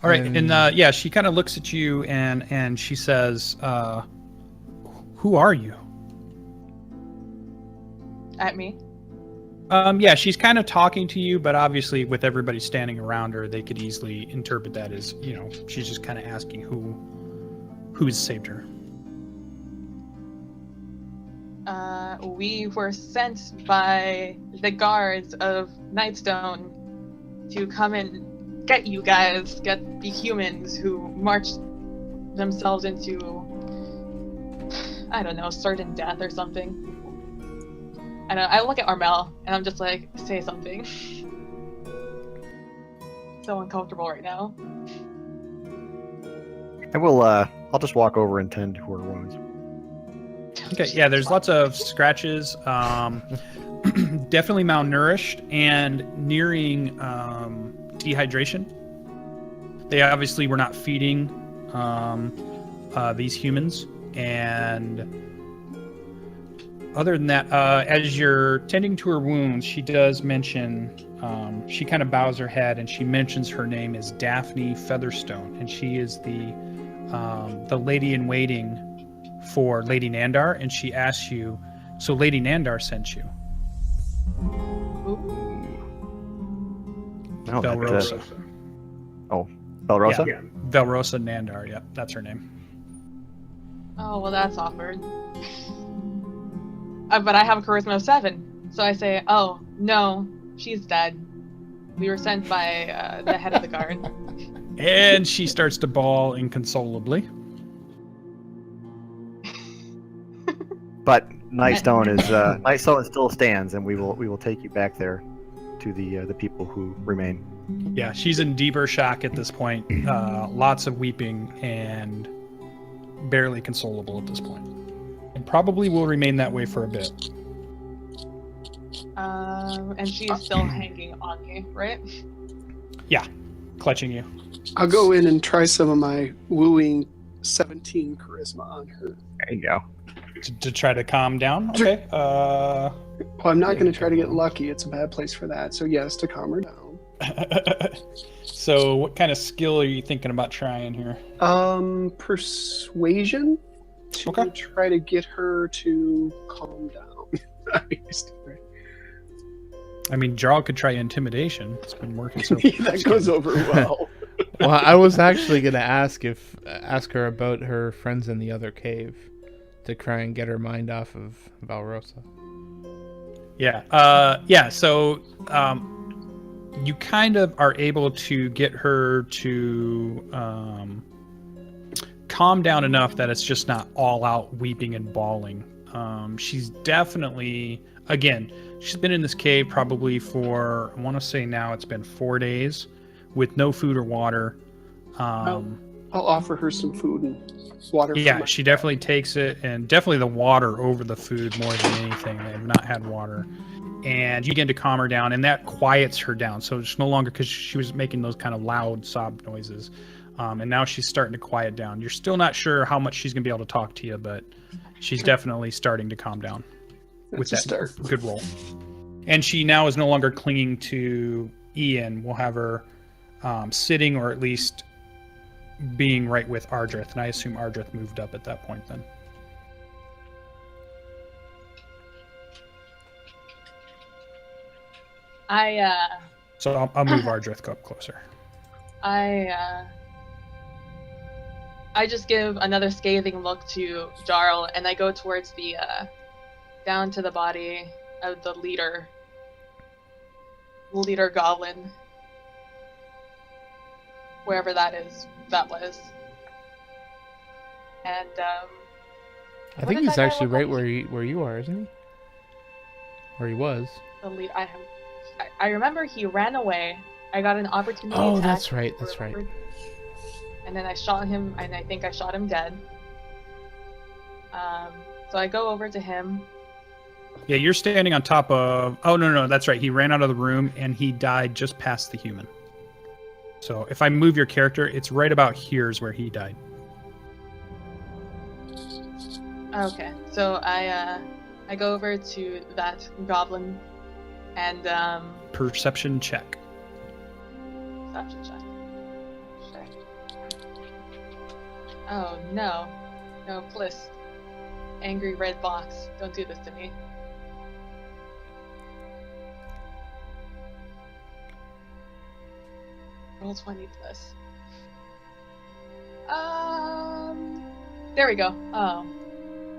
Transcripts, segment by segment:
All right, and yeah, she kind of looks at you and she says, "Who are you?" At me? Yeah, she's kind of talking to you, but obviously with everybody standing around her, they could easily interpret that as, she's just kind of asking who's saved her. We were sent by the guards of Nightstone to come and get you guys, get the humans who marched themselves into, I don't know, certain death or something. And I look at Armel, and I'm just like, say something. So uncomfortable right now. I will, I'll just walk over and tend to her wounds. Okay, yeah, there's lots of scratches, definitely malnourished, and nearing dehydration. They obviously were not feeding these humans, and other than that, as you're tending to her wounds, she does mention, she kind of bows her head, and she mentions her name is Daphne Featherstone, and she is the lady-in-waiting for Lady Nandar, and she asks you, so Lady Nandar sent you? Oh, Velrosa. Velrosa? Yeah. Velrosa Nandar, yeah, that's her name. Oh, well, that's awkward. But I have a charisma of 7, so I say, oh, no, she's dead. We were sent by the head of the guard. And she starts to bawl inconsolably. But Nightstone still stands, and we will take you back there to the people who remain. Yeah, she's in deeper shock at this point. Lots of weeping and barely consolable at this point. And probably will remain that way for a bit. And she's still hanging on me, right? Yeah, clutching you. I'll go in and try some of my wooing 17 charisma on her. There you go. To try to calm down? Okay. Well, I'm not going to try to get lucky. It's a bad place for that. So yes, to calm her down. So what kind of skill are you thinking about trying here? Persuasion to try to get her to calm down. I mean, Jarral could try intimidation. It's been working so that goes over well. Well, I was actually going to ask her about her friends in the other cave to try and get her mind off of Velrosa. Yeah. So you kind of are able to get her to calm down enough that it's just not all out weeping and bawling. She's definitely, again, she's been in this cave probably for, I want to say now it's been 4 days with no food or water. I'll offer her some food and water. Yeah, she definitely takes it, and definitely the water over the food more than anything. They have not had water. And you begin to calm her down, and that quiets her down. So it's no longer, because she was making those kind of loud sob noises. And now she's starting to quiet down. You're still not sure how much she's going to be able to talk to you, but she's definitely starting to calm down with that good roll. And she now is no longer clinging to Ian. We'll have her sitting, or at least being right with Ardreth. And I assume Ardreth moved up at that point then. So I'll move Ardreth up closer. I just give another scathing look to Jarral, and I go towards the down to the body of the leader goblin, wherever that was. And I think he's actually right where you are, isn't he? Where he was. The lead. I remember he ran away. I got an opportunity. Oh, attack that's right. That's right. And then I shot him, and I think I shot him dead. So I go over to him. Yeah, you're standing on top of... Oh, no, that's right. He ran out of the room, and he died just past the human. So if I move your character, it's right about here is where he died. Okay, so I go over to that goblin, and... Perception check. Perception check. Shit. Oh no. No, please. Angry red box. Don't do this to me. Roll 20 plus. There we go. Oh.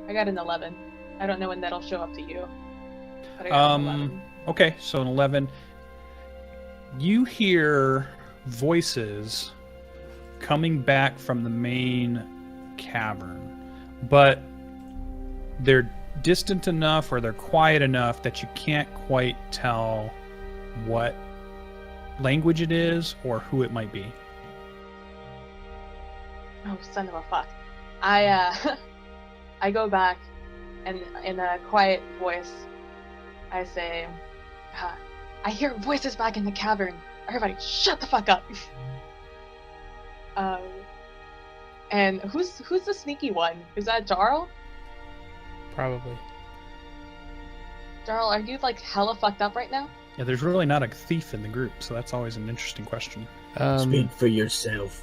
I got an 11. I don't know when that'll show up to you. But I got an 11. Okay, so an 11. You hear voices coming back from the main cavern, but they're distant enough or they're quiet enough that you can't quite tell what language it is or who it might be. Oh, son of a fuck. I go back and in a quiet voice, I say, I hear voices back in the cavern. Everybody, shut the fuck up. And who's the sneaky one? Is that Jarral? Probably. Jarral, are you like hella fucked up right now? Yeah, there's really not a thief in the group, so that's always an interesting question. Speak for yourself.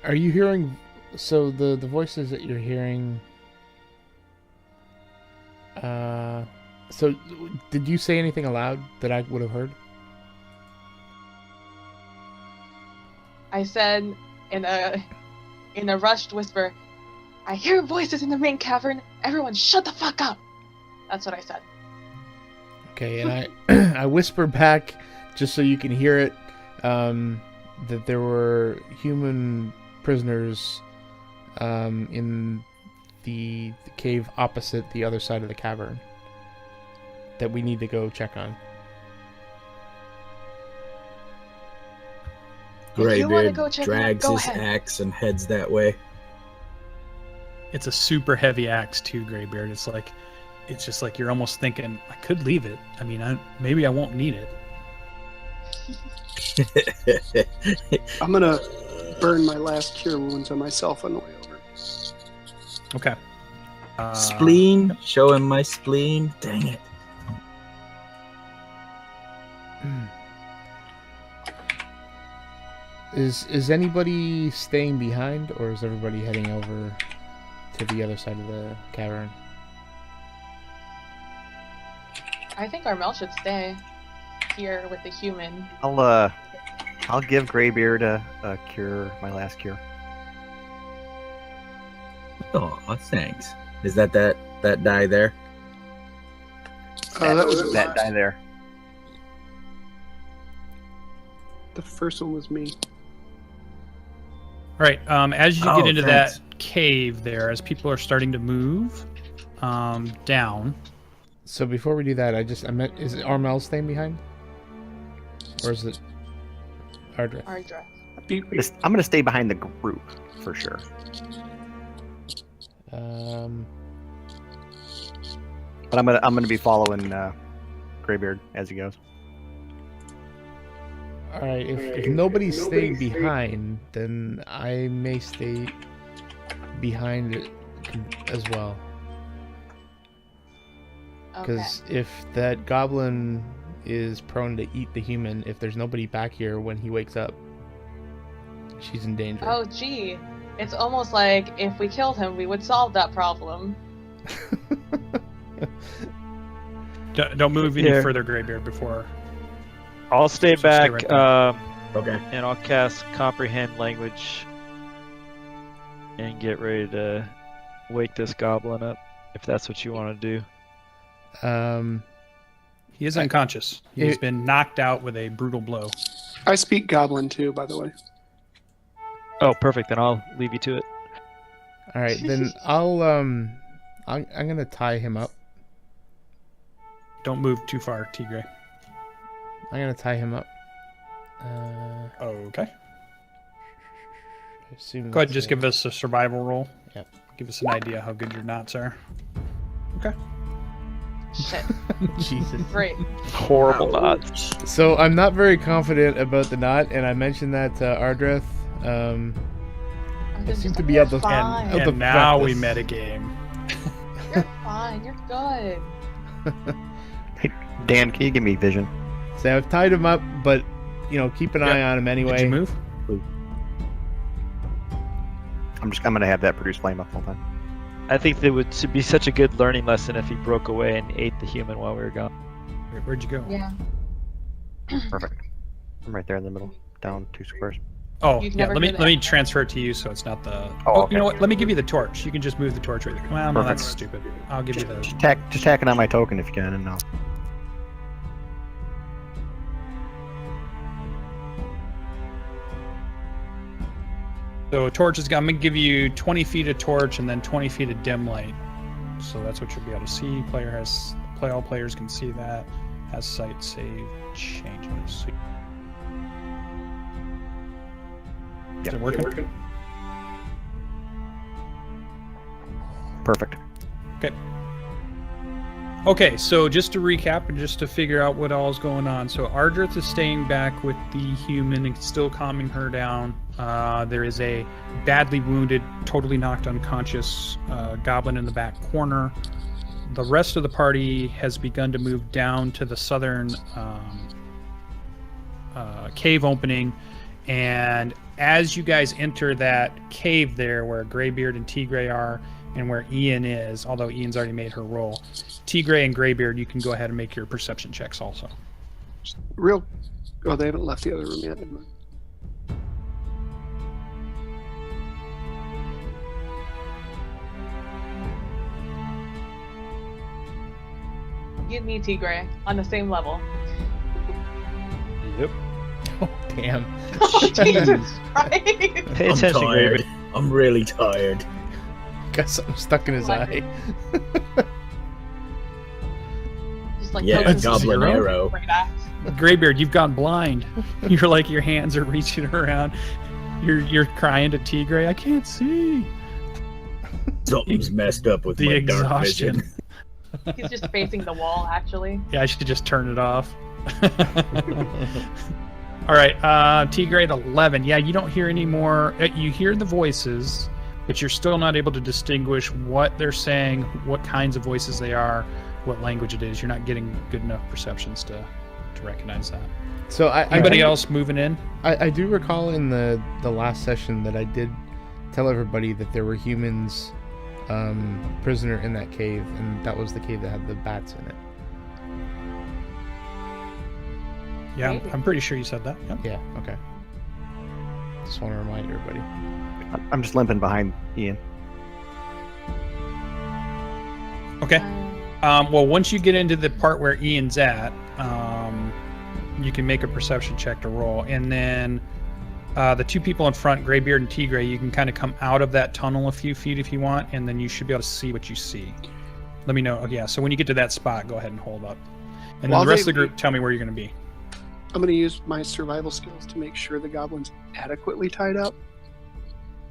Are you hearing? So the voices that you're hearing. So did you say anything aloud that I would have heard? I said in a rushed whisper, I hear voices in the main cavern. Everyone, shut the fuck up. That's what I said. Okay, and I whisper back just so you can hear it, that there were human prisoners in the cave opposite the other side of the cavern that we need to go check on. Greybeard drags his axe and heads that way. It's a super heavy axe too, Greybeard. It's just like you're almost thinking, I could leave it. I mean, maybe I won't need it. I'm gonna burn my last cure wounds on myself on the way over. Okay. Spleen? Show him my spleen? Dang it. Is anybody staying behind, or is everybody heading over to the other side of the cavern? I think Armel should stay here with the human. I'll give Greybeard a cure, my last cure. Oh, thanks. Is that die there? That was that die there. The first one was me. All right. As you get into thanks. that cave there, as people are starting to move down. So before we do that, I meant, is it Armel staying behind? Or is it Ardreth? Ardreth. I'm gonna stay behind the group for sure. But I'm gonna be following Greybeard as he goes. Alright, if nobody's staying behind, then I may stay behind it as well. Because if that goblin is prone to eat the human, if there's nobody back here when he wakes up, she's in danger. Oh, gee. It's almost like if we killed him, we would solve that problem. Don't move any further, Greybeard, before. I'll stay back, Stay right Okay. and I'll cast Comprehend Language and get ready to wake this goblin up, if that's what you want to do. He is unconscious. He's been knocked out with a brutal blow. I speak Goblin too, by the way. Oh, perfect. Then I'll leave you to it. All right, then I'm gonna tie him up. Don't move too far, Teagraiel. I'm gonna tie him up. Okay. I assume Go ahead and that's just it. give us a survival roll. Yep. Give us an idea how good your knots are. Okay. Shit. Jesus. Great. Horrible knots. So I'm not very confident about the knot, and I mentioned that to Ardreth. I seem to be able to. Fine. Out the And now we practice. metagame. You're fine. You're good. Hey, Dan, can you give me vision? So I've tied him up, but keep an eye on him anyway. Did you move? please. I'm gonna have that produce flame up all the time. I think that would be such a good learning lesson if he broke away and ate the human while we were gone. Where'd you go? Yeah. Perfect. I'm right there in the middle, down 2 squares. Oh, You've yeah. never Let me heard let me that. transfer it to you so it's not the. Oh, Oh, okay. you know what? Let me give you the torch. You can just move the torch right there. Well, no, Perfect. that's stupid. I'll give you the. Just tack it on my token if you can, and I'll. So torch is. I'm gonna give you 20 feet of torch and then 20 feet of dim light. So that's what you'll be able to see. All players can see that. Has sight save changes. Is it working? Perfect. Okay, so just to recap and just to figure out what all is going on. So Ardreth is staying back with the human and still calming her down. There is a badly wounded, totally knocked unconscious goblin in the back corner. The rest of the party has begun to move down to the southern cave opening. And as you guys enter that cave there where Greybeard and Teagraiel are and where Ian is, although Ian's already made her roll, Teagraiel and Greybeard, you can go ahead and make your perception checks also. Oh, they haven't left the other room yet. Never mind. You and me, Teagraiel, on the same level. Yep. Oh, damn. Oh, Jesus Christ! Pay I'm attention, tired. Greybeard. I'm really tired. Got something stuck in his eye. Just like Yeah, poking goblin some arrow. great axe. Greybeard, you've gone blind. You're like your hands are reaching around. You're crying to Teagraiel, I can't see. Something's messed up with The my dark exhaustion. vision. He's just facing the wall, actually. Yeah, I should just turn it off. All right, Teagraiel 11. Yeah, you don't hear any more. You hear the voices, but you're still not able to distinguish what they're saying, what kinds of voices they are, what language it is. You're not getting good enough perceptions to recognize that. So Anybody else moving in? I do recall in the last session that I did tell everybody that there were humans prisoner in that cave, and that was the cave that had the bats in it. Yeah, Maybe. I'm pretty sure you said that. Yep. Yeah, okay. Just want to remind everybody. I'm just limping behind Ian. Okay. Well, once you get into the part where Ian's at, you can make a perception check to roll, and then the two people in front, Greybeard and Teagraiel, you can kind of come out of that tunnel a few feet if you want, and then you should be able to see what you see. Let me know. Yeah, so when you get to that spot, go ahead and hold up. And then While the rest of they- the group, tell me where you're going to be. I'm going to use my survival skills to make sure the goblin's adequately tied up,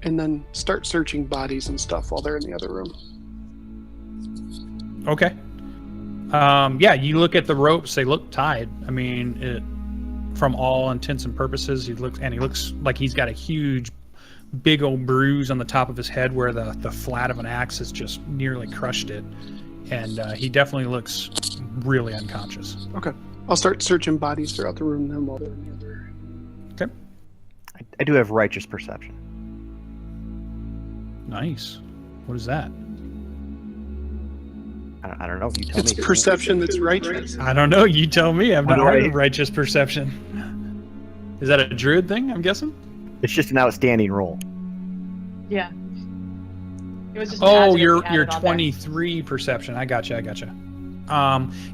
and then start searching bodies and stuff while they're in the other room. Okay. Yeah, you look at the ropes; they look tied. I mean, from all intents and purposes, he looks like he's got a huge, big old bruise on the top of his head where the flat of an axe has just nearly crushed it, and he definitely looks really unconscious. Okay. I'll start searching bodies throughout the room then while they're in the other. Okay. I do have righteous perception. Nice. What is that? I don't know. You tell It's me. perception that's righteous. I don't know. You tell me. I've not What do heard I- of righteous perception. Is that a druid thing? I'm guessing. It's just an outstanding roll. Yeah. It was just an Oh, adjective you're we added on there. 23 perception. I gotcha.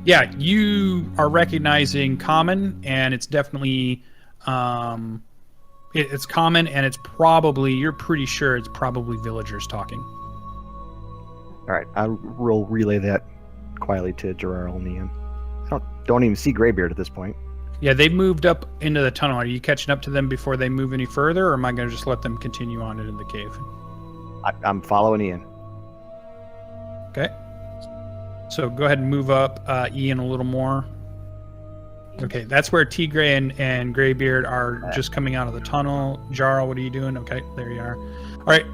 Yeah, you are recognizing common, and it's definitely it's common, and it's probably you're pretty sure it's probably villagers talking. All right, I will relay that quietly to Jarral and Ian. I don't even see Greybeard at this point. Yeah, they've moved up into the tunnel. Are you catching up to them before they move any further, or am I going to just let them continue on into the cave? I'm following Ian. Okay. So go ahead and move up Ian a little more. Okay, that's where Teagraiel and Greybeard are just coming out of the tunnel. Jarral, what are you doing? Okay, there you are. All right,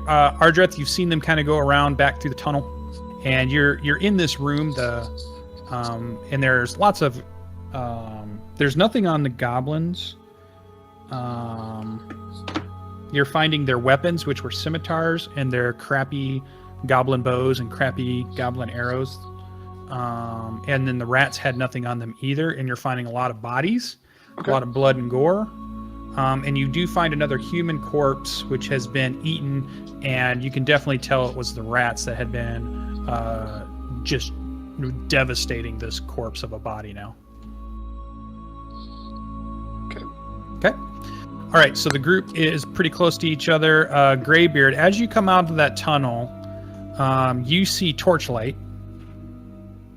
Ardreth, you've seen them kind of go around back through the tunnel, and you're in this room. And there's lots of there's nothing on the goblins. You're finding their weapons, which were scimitars, and their crappy goblin bows and crappy goblin arrows. And then the rats had nothing on them either. And you're finding a lot of bodies, a lot of blood and gore. And you do find another human corpse, which has been eaten. And you can definitely tell it was the rats that had been just devastating this corpse of a body now. Okay. All right, so the group is pretty close to each other. Greybeard, as you come out of that tunnel, you see torchlight,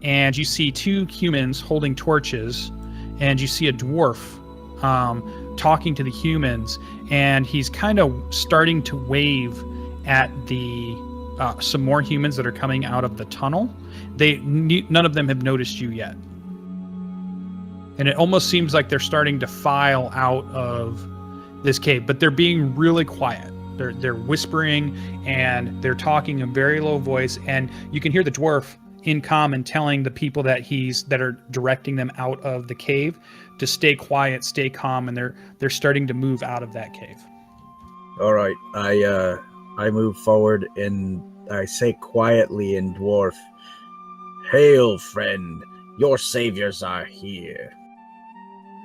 and you see two humans holding torches, and you see a dwarf talking to the humans, and he's kind of starting to wave at the some more humans that are coming out of the tunnel. None of them have noticed you yet. And it almost seems like they're starting to file out of this cave, but they're being really quiet. They're whispering, and they're talking in a very low voice, and you can hear the dwarf in common telling the people that are directing them out of the cave to stay quiet, stay calm, and they're starting to move out of that cave. All right, I move forward and I say quietly in Dwarf, "Hail, friend! Your saviors are here."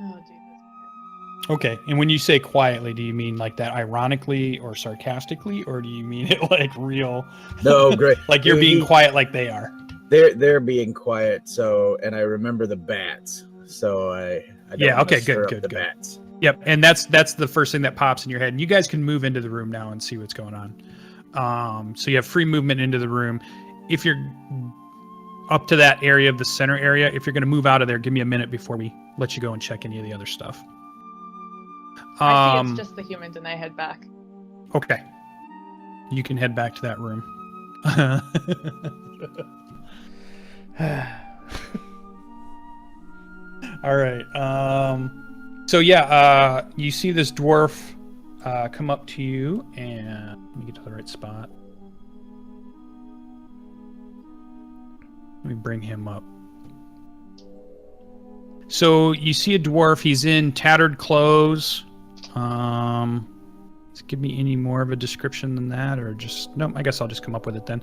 Oh, Jesus. Okay, and when you say quietly, do you mean like that ironically or sarcastically, or do you mean it like real? No, great. Like you're being quiet like they are. They're being quiet. So, and I remember the bats. So I don't Yeah. wanna Okay. stir Good. up the Good. bats. Yep. And that's the first thing that pops in your head. And you guys can move into the room now and see what's going on. So you have free movement into the room. If you're up to that area of the center area, if you're going to move out of there, give me a minute before we let you go and check any of the other stuff. I see it's just the humans, and I head back. Okay. You can head back to that room. All right. So yeah, you see this dwarf come up to you, and let me get to the right spot. Let me bring him up. So you see a dwarf. He's in tattered clothes. Does it give me any more of a description than that, or just no? I guess I'll just come up with it then.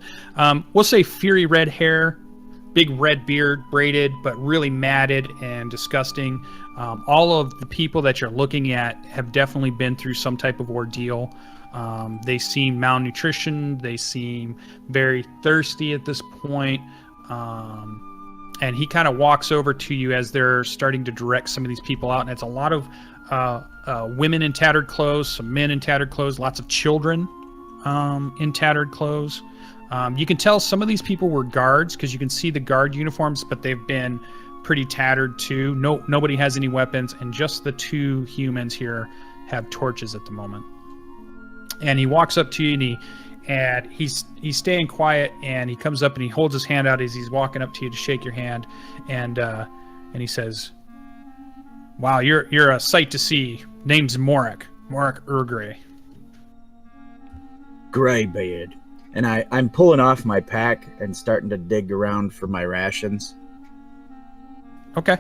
We'll say fiery red hair, big red beard, braided, but really matted and disgusting. All of the people that you're looking at have definitely been through some type of ordeal. They seem malnutrition. They seem very thirsty at this point. And he kind of walks over to you as they're starting to direct some of these people out. And it's a lot of women in tattered clothes, some men in tattered clothes, lots of children in tattered clothes. You can tell some of these people were guards because you can see the guard uniforms, but they've been pretty tattered too. Nobody has any weapons, and just the two humans here have torches at the moment. And he walks up to you, and he's staying quiet, and he comes up and he holds his hand out as he's walking up to you to shake your hand, and he says, "Wow, you're a sight to see. Name's Morak Urgrey." Greybeard. And I'm pulling off my pack and starting to dig around for my rations. Okay.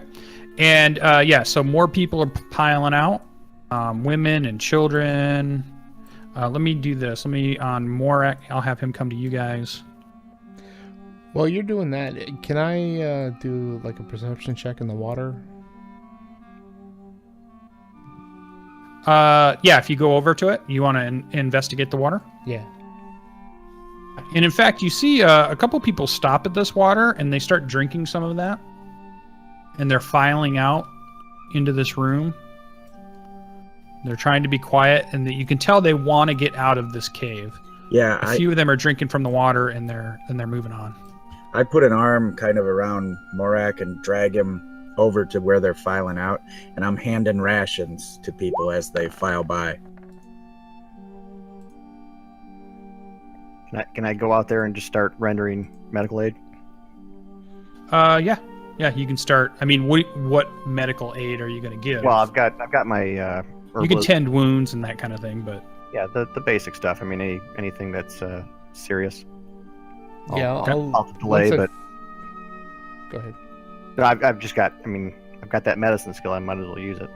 And so more people are piling out, women and children. Let me do this. Let me on Morak. I'll have him come to you guys. While you're doing that, can I do like a perception check in the water? If you go over to it, you want to investigate the water? Yeah. And in fact, you see a couple people stop at this water, and they start drinking some of that. And they're filing out into this room. They're trying to be quiet, and you can tell they want to get out of this cave. Yeah, A few of them are drinking from the water, and they're moving on. I put an arm kind of around Morak and drag him over to where they're filing out, and I'm handing rations to people as they file by. Can I go out there and just start rendering medical aid? Yeah, you can start. I mean, what medical aid are you going to give? Well, I've got my. You can tend wounds and that kind of thing, but yeah, the basic stuff. I mean, anything that's serious. I'll delay, but go ahead. No, I've just got. I mean, I've got that medicine skill. I might as well use it.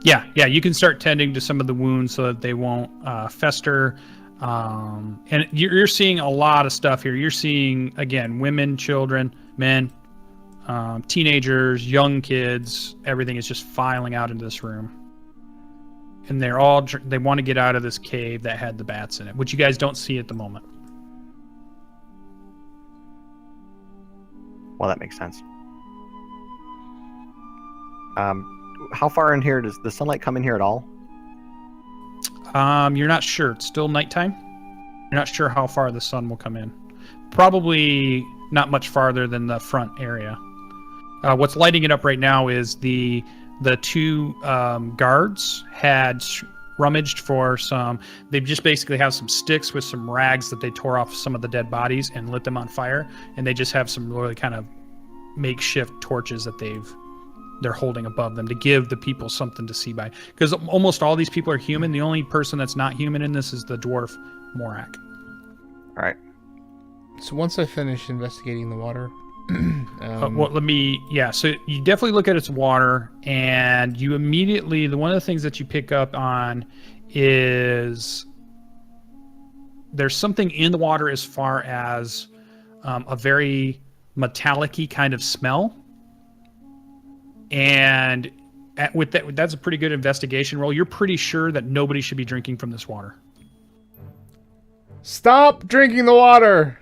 Yeah, you can start tending to some of the wounds so that they won't fester. And you're seeing a lot of stuff here. You're seeing, again, women, children, men, teenagers, young kids. Everything is just filing out into this room. And they want to get out of this cave that had the bats in it, which you guys don't see at the moment. Well, that makes sense. How far in here does the sunlight come in here at all? You're not sure. It's still nighttime. You're not sure how far the sun will come in. Probably not much farther than the front area. What's lighting it up right now is the two guards had rummaged for some. They just basically have some sticks with some rags that they tore off some of the dead bodies and lit them on fire, and they just have some really kind of makeshift torches that they're holding above them to give the people something to see by. Because almost all these people are human. The only person that's not human in this is the dwarf Morak. All right. So once I finish investigating the water, so you definitely look at its water, and you immediately, one of the things that you pick up on is there's something in the water as far as a very metallic-y kind of smell. And with that's a pretty good investigation roll. You're pretty sure that nobody should be drinking from this water. Stop drinking the water!